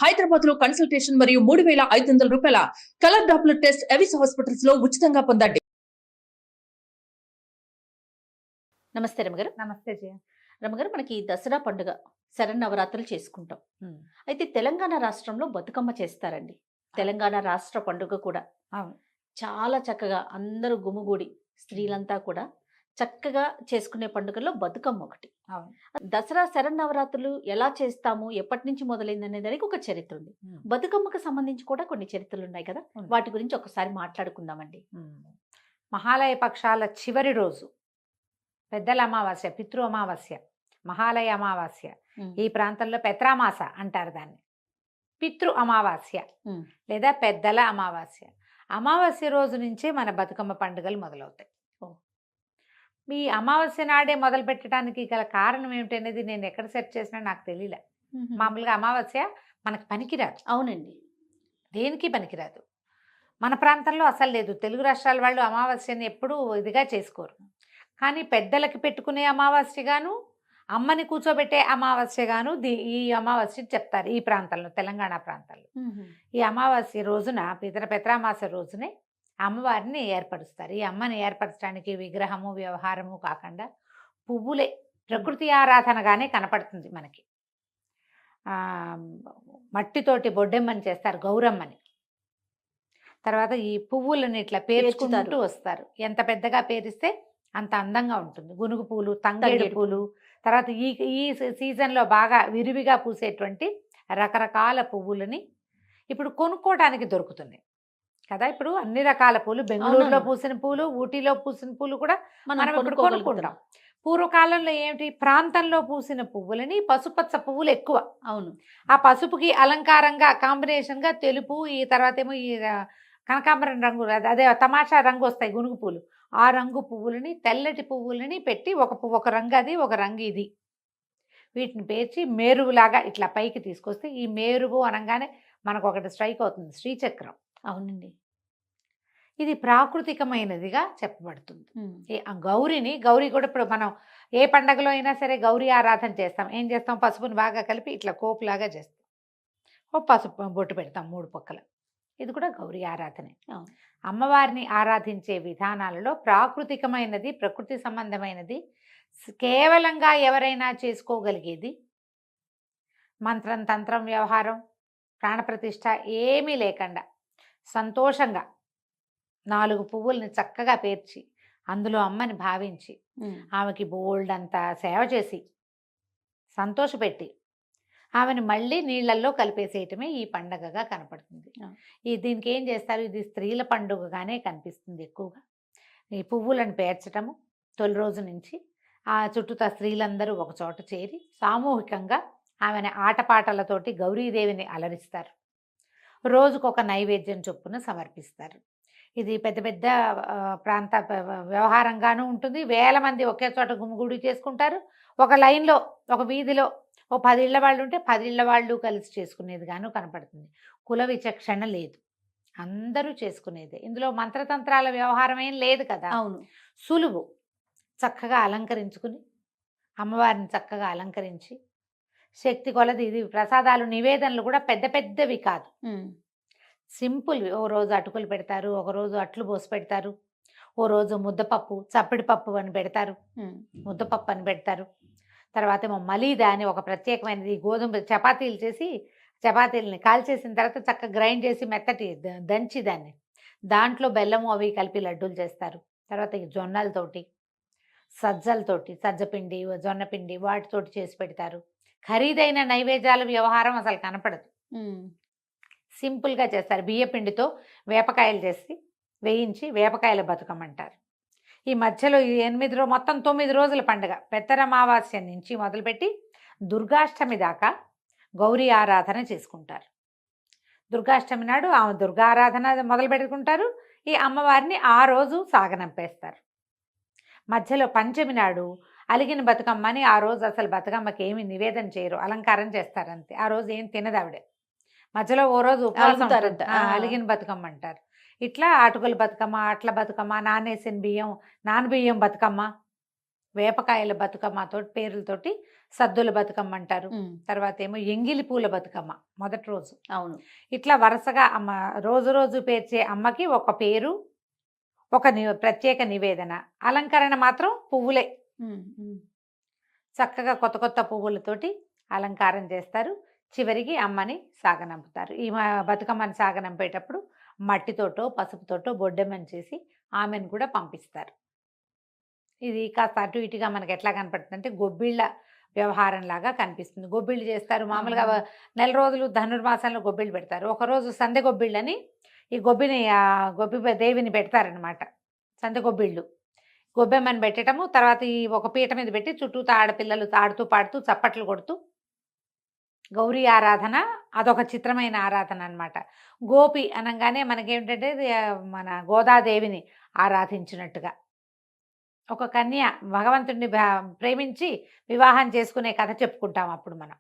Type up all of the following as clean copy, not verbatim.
హైదరాబాద్ లో కన్సల్టేషన్ మరియు 3,500 రూపాయల colour Doppler test Avis hospitals లో ఉచితంగా పొందండి. నమస్తే రమగారు. నమస్తే జయ. రమగారు, మనకి దసరా పండుగ శరన్నవరాత్రులు చేసుకుంటాం. అయితే తెలంగాణ రాష్ట్రంలో బతుకమ్మ చేస్తారండి. తెలంగాణ రాష్ట్ర పండుగ కూడా అవును. చాలా చక్కగా అందరూ గుమిగూడి స్త్రీలంతా కూడా చక్కగా చేసుకునే పండుగల్లో బతుకమ్మ ఒకటి. అవును. దసరా శరన్నవరాత్రులు ఎలా చేస్తాము, ఎప్పటి నుంచి మొదలైంది అనే దానికి ఒక చరిత్ర ఉంది. బతుకమ్మకు సంబంధించి కూడా కొన్ని చరిత్రలు ఉన్నాయి కదా, వాటి గురించి ఒకసారి మాట్లాడుకుందామండి. మహాలయ పక్షాల చివరి రోజు పెద్దల అమావాస్య, పితృ అమావాస్య, మహాలయ అమావాస్య, ఈ ప్రాంతంలో పెత్రామాస అంటారు దాన్ని. పితృ అమావాస్య లేదా పెద్దల అమావాస్య, అమావాస్య రోజు నుంచే మన బతుకమ్మ పండుగలు మొదలవుతాయి. ఈ అమావాస్య నాడే మొదలు పెట్టడానికి గల కారణం ఏమిటనేది నేను ఎక్కడ సెర్చ్ చేసినా నాకు తెలియలే. మామూలుగా అమావాస్య మనకు పనికిరాదు. అవునండి, దేనికి పనికిరాదు. మన ప్రాంతంలో అసలు లేదు. తెలుగు రాష్ట్రాల వాళ్ళు అమావాస్యని ఎప్పుడూ ఇదిగా చేసుకోరు. కానీ పెద్దలకి పెట్టుకునే అమావాస్యగాను, అమ్మని కూర్చోబెట్టే అమావాస్యగాను ఈ అమావాస్య చెప్తారు ఈ ప్రాంతంలో, తెలంగాణ ప్రాంతాల్లో. ఈ అమావాస్య రోజున పెత్రామాస రోజునే అమ్మవారిని ఏర్పరుస్తారు. ఈ అమ్మని ఏర్పరచడానికి విగ్రహము వ్యవహారము కాకుండా పువ్వులే ప్రకృతి ఆరాధనగానే కనపడుతుంది మనకి. మట్టితోటి బొడ్డెమ్మని చేస్తారు, గౌరమ్మని. తర్వాత ఈ పువ్వులను ఇట్లా పేర్చుకుంటూ వస్తారు. ఎంత పెద్దగా పేరిస్తే అంత అందంగా ఉంటుంది. గునుగు పూలు, తంగేడు పూలు, తర్వాత ఈ సీజన్లో బాగా విరివిగా పూసేటువంటి రకరకాల పువ్వులని ఇప్పుడు కొనుక్కోవడానికి దొరుకుతుంది కదా. ఇప్పుడు అన్ని రకాల పూలు, బెంగళూరులో పూసిన పూలు, ఊటీలో పూసిన పూలు కూడా మనం ఇప్పుడు కొనుక్కుంటాం. పూర్వకాలంలో ఏమిటి, ప్రాంతంలో పూసిన పువ్వులని పసుపచ్చ పువ్వులు ఎక్కువ. అవును. ఆ పసుపుకి అలంకారంగా కాంబినేషన్గా తెలుపు, ఈ తర్వాత ఏమో ఈ కనకాంబరం రంగు, అదే తమాషా రంగు వస్తాయి గునుగు పూలు. ఆ రంగు పువ్వులని, తెల్లటి పువ్వులని పెట్టి ఒక రంగు అది, ఒక రంగు ఇది, వీటిని పేర్చి మేరువులాగా ఇట్లా పైకి తీసుకొస్తే ఈ మేరువు అనగానే మనకు ఒకటి స్ట్రైక్ అవుతుంది, శ్రీచక్రం. అవునండి, ఇది ప్రాకృతికమైనదిగా చెప్పబడుతుంది. గౌరీ కూడా ఇప్పుడు మనం ఏ పండగలో అయినా సరే గౌరీ ఆరాధన చేస్తాం. ఏం చేస్తాం, పసుపుని బాగా కలిపి ఇట్లా కోపులాగా చేస్తాం, ఓ పసుపు బొట్టు పెడతాం 3 పక్కల. ఇది కూడా గౌరీ ఆరాధనే. అమ్మవారిని ఆరాధించే విధానాలలో ప్రాకృతికమైనది, ప్రకృతి సంబంధమైనది, కేవలంగా ఎవరైనా చేసుకోగలిగేది, మంత్రం తంత్రం వ్యవహారం ప్రాణప్రతిష్ఠ ఏమీ లేకుండా సంతోషంగా 4 పువ్వుల్ని చక్కగా పేర్చి అందులో అమ్మని భావించి ఆమెకి బోల్డ్ అంతా సేవ చేసి సంతోషపెట్టి ఆమెను మళ్ళీ నీళ్ళల్లో కలిపేసేయటమే ఈ పండగగా కనపడుతుంది. దీనికి ఏం చేస్తారు, ఇది స్త్రీల పండుగగానే కనిపిస్తుంది ఎక్కువగా. ఈ పువ్వులను పేర్చటము తొలి రోజు నుంచి ఆ చుట్టూతా స్త్రీలందరూ ఒక చోట చేరి సామూహికంగా ఆమెను ఆటపాటలతోటి గౌరీదేవిని అలరిస్తారు. రోజుకొక నైవేద్యం చొప్పున సమర్పిస్తారు. ఇది పెద్ద పెద్ద ప్రాంత వ్యవహారంగానూ ఉంటుంది. వేల మంది ఒకే చోట గుమిగూడి చేసుకుంటారు. ఒక లైన్లో, ఒక వీధిలో ఓ 10 ఇళ్ల వాళ్ళు ఉంటే 10 ఇళ్ల వాళ్ళు కలిసి చేసుకునేది గాను కనపడుతుంది. కుల విచక్షణ లేదు, అందరూ చేసుకునేదే. ఇందులో మంత్రతంత్రాల వ్యవహారం ఏం లేదు కదా. అవును. సులువు. చక్కగా అలంకరించుకుని అమ్మవారిని చక్కగా అలంకరించి శక్తి కొలది, ఇది ప్రసాదాలు నివేదనలు కూడా పెద్ద పెద్దవి కాదు, సింపుల్వి. ఓ రోజు అటుకులు పెడతారు, ఒక రోజు అట్లు పోసి పెడతారు, ఓ రోజు ముద్దపప్పు, చప్పిడి పప్పు అని పెడతారు, ముద్దపప్పు అని పెడతారు. తర్వాత ఏమో మలీదా అని ఒక ప్రత్యేకమైనది, గోధుమ చపాతీలు చేసి చపాతీలని కాల్చేసిన తర్వాత చక్కగా గ్రైండ్ చేసి మెత్తటి దంచి దాంట్లో బెల్లము అవి కలిపి లడ్డూలు చేస్తారు. తర్వాత ఈ జొన్నలతోటి, సజ్జలతోటి, సజ్జపిండి, జొన్నపిండి వాటితోటి చేసి పెడతారు. ఖరీదైన నైవేద్యాల వ్యవహారం అసలు కనపడదు, సింపుల్గా చేస్తారు. బియ్యపిండితో వేపకాయలు చేసి వేయించి వేపకాయల బతుకమ్మంటారు. ఈ మధ్యలో ఈ 8 మొత్తం 9 రోజుల పండుగ. పెత్తరమావాస్య నుంచి మొదలుపెట్టి దుర్గాష్టమి దాకా గౌరీ ఆరాధన చేసుకుంటారు. దుర్గాష్టమి నాడు ఆమె దుర్గా ఆరాధన మొదలు పెట్టుకుంటారు. ఈ అమ్మవారిని ఆ రోజు సాగనంపేస్తారు. మధ్యలో పంచమి నాడు అలిగిన బతుకమ్మని, ఆ రోజు అసలు బతుకమ్మకి ఏమి నివేదన చేయరు, అలంకారం చేస్తారు అంతే. ఆ రోజు ఏం తినదావిడే. మధ్యలో ఓ రోజు ఉపవాసం, అలిగిన బతుకమ్మ అంటారు. ఇట్లా అటుకుల బతుకమ్మ, అట్ల బతుకమ్మ, నానేసిన బియ్యం, నానబియ్యం బతుకమ్మ, వేపకాయల బతుకమ్మతో పేర్లతోటి సద్దుల బతుకమ్మ అంటారు. తర్వాత ఏమో ఎంగిలి పూల బతుకమ్మ మొదటి రోజు. అవును. ఇట్లా వరుసగా అమ్మ రోజు రోజు పేర్చే అమ్మకి ఒక పేరు, ఒక ప్రత్యేక నివేదన. అలంకరణ మాత్రం పువ్వులే. చక్కగా కొత్త కొత్త పువ్వులతోటి అలంకారం చేస్తారు. చివరికి అమ్మని సాగనంపుతారు. ఈ బతుకమ్మని సాగనంపేటప్పుడు మట్టితోటో పసుపుతోటో బొడ్డెమ్మని చేసి ఆమెను కూడా పంపిస్తారు. ఇది కాస్త అటు ఇటుగా మనకి ఎట్లా కనపడుతుంది అంటే గొబ్బిళ్ళ వ్యవహారం లాగా కనిపిస్తుంది. గొబ్బిళ్ళు చేస్తారు మామూలుగా. నెల రోజులు ధనుర్మాసంలో గొబ్బిళ్ళు పెడతారు. ఒకరోజు సందె గొబ్బిళ్ళని ఈ గొబ్బి దేవిని పెడతారనమాట. సందె గొబ్బిళ్ళు గొబ్బెమ్మని పెట్టడము. తర్వాత ఈ ఒక పీట మీద పెట్టి చుట్టూ ఆడపిల్లలు ఆడుతూ పాడుతూ చప్పట్లు కొడుతూ గౌరీ ఆరాధన. అదొక చిత్రమైన ఆరాధన అనమాట. గోపి అనగానే మనకేమిటంటే మన గోదాదేవిని ఆరాధించినట్టుగా. ఒక కన్య భగవంతుడిని ప్రేమించి వివాహం చేసుకునే కథ చెప్పుకుంటాం అప్పుడు మనం.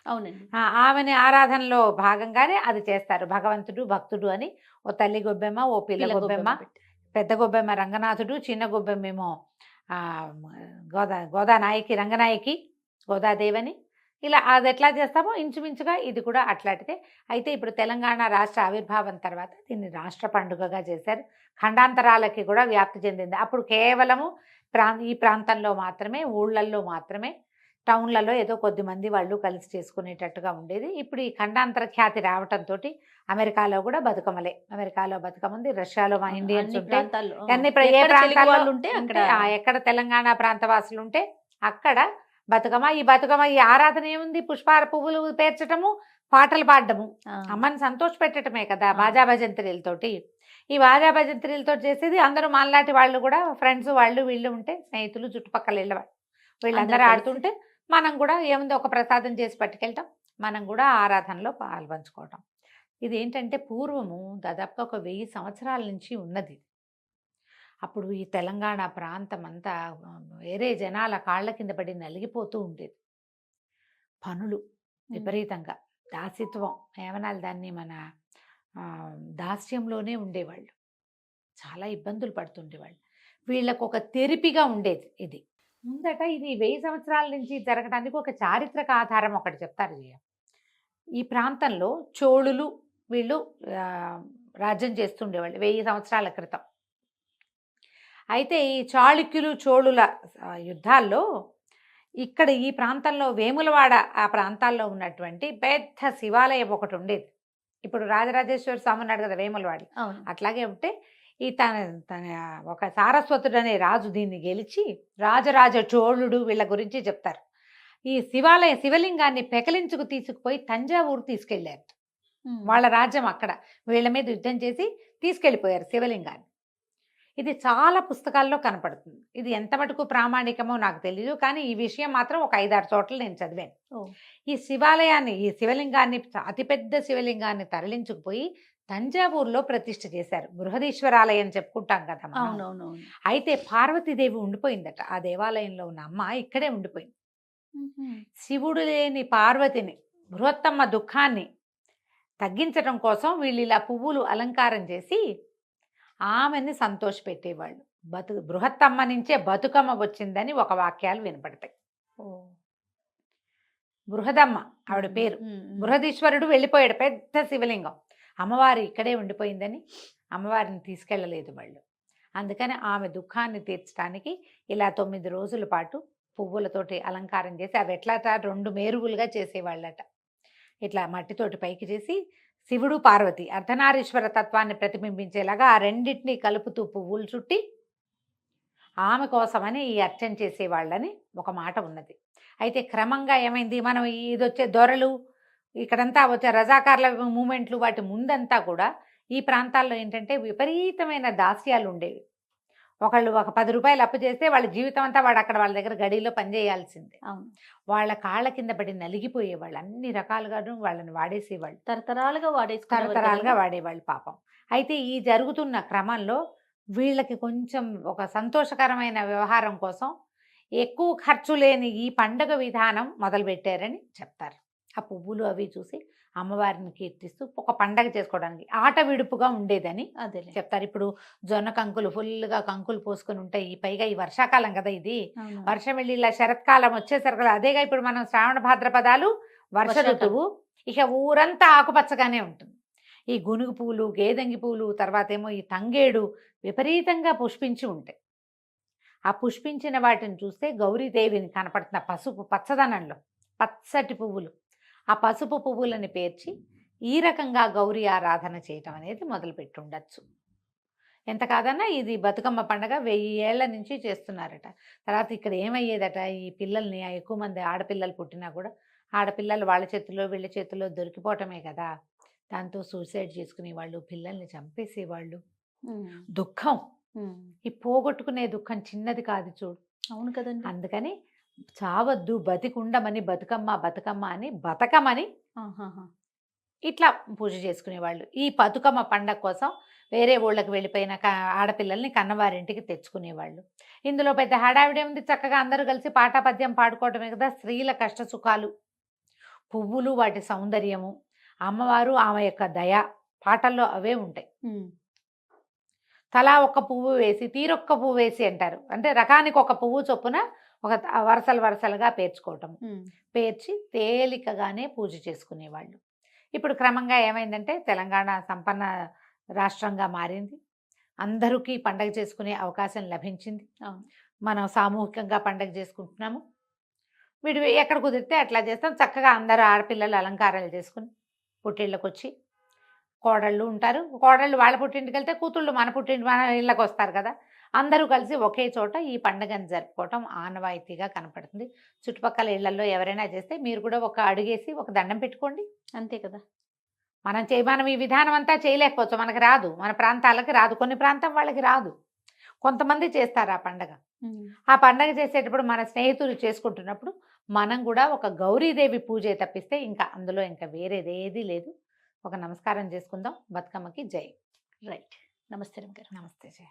అవునండి. ఆమెని ఆరాధనలో భాగంగానే అది చేస్తారు. భగవంతుడు భక్తుడు అని ఓ తల్లి గొబ్బెమ్మ, ఓ పిల్ల గొబ్బెమ్మ, పెద్ద గొబ్బెమ్మ రంగనాథుడు, చిన్న గొబ్బెమ్మేమో గోదానాయకి రంగనాయకి గోదాదేవని. ఇలా అది ఎట్లా చేస్తామో ఇంచుమించుగా ఇది కూడా అట్లాంటిదే. అయితే ఇప్పుడు తెలంగాణ రాష్ట్ర ఆవిర్భావం తర్వాత దీన్ని రాష్ట్ర పండుగగా చేశారు. ఖండాంతరాలకి కూడా వ్యాప్తి చెందింది. అప్పుడు కేవలము ఈ ప్రాంతంలో మాత్రమే, ఊళ్ళల్లో మాత్రమే, టౌన్లలో ఏదో కొద్దిమంది వాళ్ళు కలిసి చేసుకునేటట్టుగా ఉండేది. ఇప్పుడు ఈ ఖండాంతర ఖ్యాతి రావటంతో అమెరికాలో కూడా బతుకమ్మలే. అమెరికాలో బతుకమ్మ ఉంది, రష్యాలో మా ఇండియన్స్ ఉంటే, ఏ ప్రాంతాల్లో ఉంటే ఎక్కడ తెలంగాణ ప్రాంతవాసులు ఉంటే అక్కడ బతుకమ్మ. ఈ బతుకమ్మ ఈ ఆరాధన ఏముంది? పుష్పాల పువ్వులు పేర్చటము, పాటలు పాడటము, అమ్మని సంతోష పెట్టడమే కదా బాజా భజంత్రీలతోటి. ఈ బాజా భజంత్రీలతో చేసేది అందరూ మాలాంటి వాళ్ళు కూడా, ఫ్రెండ్స్ వాళ్ళు వీళ్ళు ఉంటే, స్నేహితులు చుట్టుపక్కల వెళ్ళేవాళ్ళు, వీళ్ళందరూ ఆడుతుంటే మనం కూడా ఏముంది ఒక ప్రసాదం చేసి పట్టుకెళ్ళటం, మనం కూడా ఆరాధనలో పాల్పంచుకోవటం. ఇది ఏంటంటే పూర్వము దాదాపుగా ఒక 1000 సంవత్సరాల నుంచి ఉన్నది. అప్పుడు ఈ తెలంగాణ ప్రాంతం అంతా వేరే జనాల కాళ్ళ కింద పడి నలిగిపోతూ ఉండేది. పనులు విపరీతంగా, దాసిత్వం ఏమనాలి దాన్ని, మన దాస్యంలోనే ఉండేవాళ్ళు, చాలా ఇబ్బందులు పడుతుండేవాళ్ళు. వీళ్ళకు ఒక తెరిపిగా ఉండేది ఇది. ముందట ఇది 1000 సంవత్సరాల నుంచి జరగడానికి ఒక చారిత్రక ఆధారం ఒకటి చెప్తారు. ఈ ప్రాంతంలో చోళులు వీళ్ళు రాజ్యం చేస్తుండేవాళ్ళు 1000 సంవత్సరాల క్రితం. అయితే ఈ చాళుక్యులు చోళుల యుద్ధాల్లో ఇక్కడ ఈ ప్రాంతంలో వేములవాడ ఆ ప్రాంతాల్లో ఉన్నటువంటి పెద్ద శివాలయం ఒకటి ఉండేది. ఇప్పుడు రాజరాజేశ్వర స్వామి ఉన్నాడు కదా వేములవాడ, అట్లాగే ఉంటే ఈ తన ఒక సారస్వతుడు అనే రాజు దీన్ని గెలిచి రాజరాజ చోళుడు వీళ్ళ గురించి చెప్తారు. ఈ శివలింగాన్ని పెకలించుకు తీసుకుపోయి తంజావూరు తీసుకెళ్ళారు. వాళ్ళ రాజ్యం అక్కడ వీళ్ళ మీద యుద్ధం చేసి తీసుకెళ్ళిపోయారు శివలింగాన్ని. ఇది చాలా పుస్తకాల్లో కనపడుతుంది. ఇది ఎంత మటుకు ప్రామాణికమో నాకు తెలియదు, కానీ ఈ విషయం మాత్రం ఒక 5-6 చోట్ల నేను చదివాను. ఈ శివాలయాన్ని, ఈ శివలింగాన్ని, అతిపెద్ద శివలింగాన్ని తరలించుకుపోయి తంజావూరులో ప్రతిష్ఠ చేశారు. బృహదీశ్వరాలయం చెప్పుకుంటాం కదా. అయితే పార్వతీదేవి ఉండిపోయిందట ఆ దేవాలయంలో ఉన్న అమ్మ, ఇక్కడే ఉండిపోయింది. శివుడు లేని పార్వతిని, బృహత్తమ్మ దుఃఖాన్ని తగ్గించడం కోసం వీళ్ళు ఇలా పువ్వులు అలంకారం చేసి ఆమెని సంతోషపెట్టేవాళ్ళు. బృహత్తమ్మ నుంచే బతుకమ్మ వచ్చిందని ఒక వాక్యాలు వినపడతాయి. బృహదమ్మ ఆవిడ పేరు. బృహదీశ్వరుడు వెళ్ళిపోయాడు, పెద్ద శివలింగం. అమ్మవారు ఇక్కడే ఉండిపోయిందని అమ్మవారిని తీసుకెళ్ళలేదు వాళ్ళు. అందుకని ఆమె దుఃఖాన్ని తీర్చడానికి ఇలా 9 రోజుల పాటు పువ్వులతోటి అలంకారం చేసి, అవి ఎట్లా 2 మేరుగులుగా చేసేవాళ్ళట. ఇట్లా మట్టితోటి పైకి చేసి శివుడు పార్వతి అర్ధనారీశ్వర తత్వాన్ని ప్రతిబింబించేలాగా ఆ రెండింటినీ కలుపుతూ పువ్వులు చుట్టి ఆమె కోసమని ఈ అర్చన చేసేవాళ్ళని ఒక మాట ఉన్నది. అయితే క్రమంగా ఏమైంది, మనం ఇది వచ్చే దొరలు ఇక్కడంతా వచ్చే రజాకార్ల మూమెంట్లు వాటి ముందంతా కూడా ఈ ప్రాంతాల్లో ఏంటంటే విపరీతమైన దాస్యాలు ఉండేవి. ఒకళ్ళు ఒక 10 రూపాయలు అప్పు చేస్తే వాళ్ళ జీవితం అంతా వాడు అక్కడ వాళ్ళ దగ్గర గడిలో పనిచేయాల్సిందే. వాళ్ళ కాళ్ళ కింద పడి నలిగిపోయేవాళ్ళు, అన్ని రకాలుగాను వాళ్ళని వాడేసేవాళ్ళు, తరతరాలుగా వాడేవాళ్ళు పాపం. అయితే ఈ జరుగుతున్న క్రమంలో వీళ్ళకి కొంచెం ఒక సంతోషకరమైన వ్యవహారం కోసం ఎక్కువ ఖర్చు లేని ఈ పండగ విధానం మొదలుపెట్టారని చెప్తారు. ఆ పువ్వులు అవి చూసి అమ్మవారిని కీర్తిస్తూ ఒక పండగ చేసుకోవడానికి ఆట విడుపుగా ఉండేదని అదే చెప్తారు. ఇప్పుడు జొన్న కంకులు ఫుల్గా కంకులు పోసుకొని ఉంటాయి, పైగా ఈ వర్షాకాలం కదా ఇది, వర్షం వెళ్ళి ఇలా శరత్కాలం వచ్చేసరికి కదా, అదేగా ఇప్పుడు మనం శ్రావణ భాద్రపదాలు వర్ష వర్షాకాలం. ఋతువు, ఇక ఊరంతా ఆకుపచ్చగానే ఉంటుంది. ఈ గునుగు పూలు, గేదంగి పూలు, తర్వాత ఏమో ఈ తంగేడు విపరీతంగా పుష్పించి ఉంటాయి. ఆ పుష్పించిన వాటిని చూస్తే గౌరీదేవిని కనపడుతున్న పసుపు పచ్చదనంలో పచ్చటి పువ్వులు, ఆ పసుపు పువ్వులని పేర్చి ఈ రకంగా గౌరీ ఆరాధన చేయటం అనేది మొదలుపెట్టి ఉండొచ్చు. ఎంత కాదన్నా ఇది బతుకమ్మ పండగ 1000 ఏళ్ల నుంచి చేస్తున్నారట. తర్వాత ఇక్కడ ఏమయ్యేదట, ఈ పిల్లల్ని ఎక్కువ మంది ఆడపిల్లలు పుట్టినా కూడా ఆడపిల్లలు వాళ్ళ చేతుల్లో వీళ్ళ చేతుల్లో దొరికిపోవటమే కదా, దాంతో సూసైడ్ చేసుకునేవాళ్ళు, పిల్లల్ని చంపేసేవాళ్ళు. దుఃఖం, ఈ పోగొట్టుకునే దుఃఖం చిన్నది కాదు చూడు. అవును కదండి. అందుకని చావద్దు, బతికుండమని బతుకమ్మ బతుకమ్మ అని బతకమని ఇట్లా పూజ చేసుకునేవాళ్ళు. ఈ బతుకమ్మ పండగ కోసం వేరే ఊళ్ళకి వెళ్ళిపోయిన ఆడపిల్లల్ని కన్నవారింటికి తెచ్చుకునేవాళ్ళు. ఇందులో పెద్ద హడావిడే ఉంది, చక్కగా అందరూ కలిసి పాటాపద్యం పాడుకోవటమే కదా. స్త్రీల కష్ట సుఖాలు, పువ్వులు వాటి సౌందర్యము, అమ్మవారు ఆమె యొక్క దయ, పాటల్లో అవే ఉంటాయి. తలా ఒక్క పువ్వు వేసి తీరొక్క పువ్వు వేసి అంటారు, అంటే రకానికి ఒక పువ్వు చొప్పున ఒక వరసలు వరసలుగా పేర్చుకోవటం, పేర్చి తేలికగానే పూజ చేసుకునేవాళ్ళు. ఇప్పుడు క్రమంగా ఏమైందంటే తెలంగాణ సంపన్న రాష్ట్రంగా మారింది, అందరికీ పండగ చేసుకునే అవకాశం లభించింది. మనం సామూహికంగా పండగ చేసుకుంటున్నాము. వీడు ఎక్కడ కుదిరితే అట్లా చేస్తాం. చక్కగా అందరూ ఆడపిల్లలు అలంకారాలు చేసుకుని పుట్టిళ్ళకి వచ్చి, కోడళ్ళు ఉంటారు, కోడళ్ళు వాళ్ళ పుట్టింటికి వెళ్తే కూతుళ్ళు మన ఇళ్ళకి వస్తారు కదా, అందరూ కలిసి ఒకే చోట ఈ పండుగను జరుపుకోవటం ఆనవాయితీగా కనపడుతుంది. చుట్టుపక్కల ఇళ్లలో ఎవరైనా చేస్తే మీరు కూడా ఒక అడుగేసి ఒక దండం పెట్టుకోండి, అంతే కదా. మనం ఈ విధానం అంతా చేయలేకపోవచ్చు, మనకు రాదు, మన ప్రాంతాలకు రాదు, కొన్ని ప్రాంతం వాళ్ళకి రాదు, కొంతమంది చేస్తారు ఆ పండగ. ఆ పండగ చేసేటప్పుడు మన స్నేహితులు చేసుకుంటున్నప్పుడు మనం కూడా ఒక గౌరీదేవి పూజ తప్పిస్తే ఇంకా అందులో ఇంకా వేరేదేది లేదు. ఒక నమస్కారం చేసుకుందాం. బతుకమ్మకి జై. రైట్. నమస్తే రమ్య గారు. నమస్తే జై.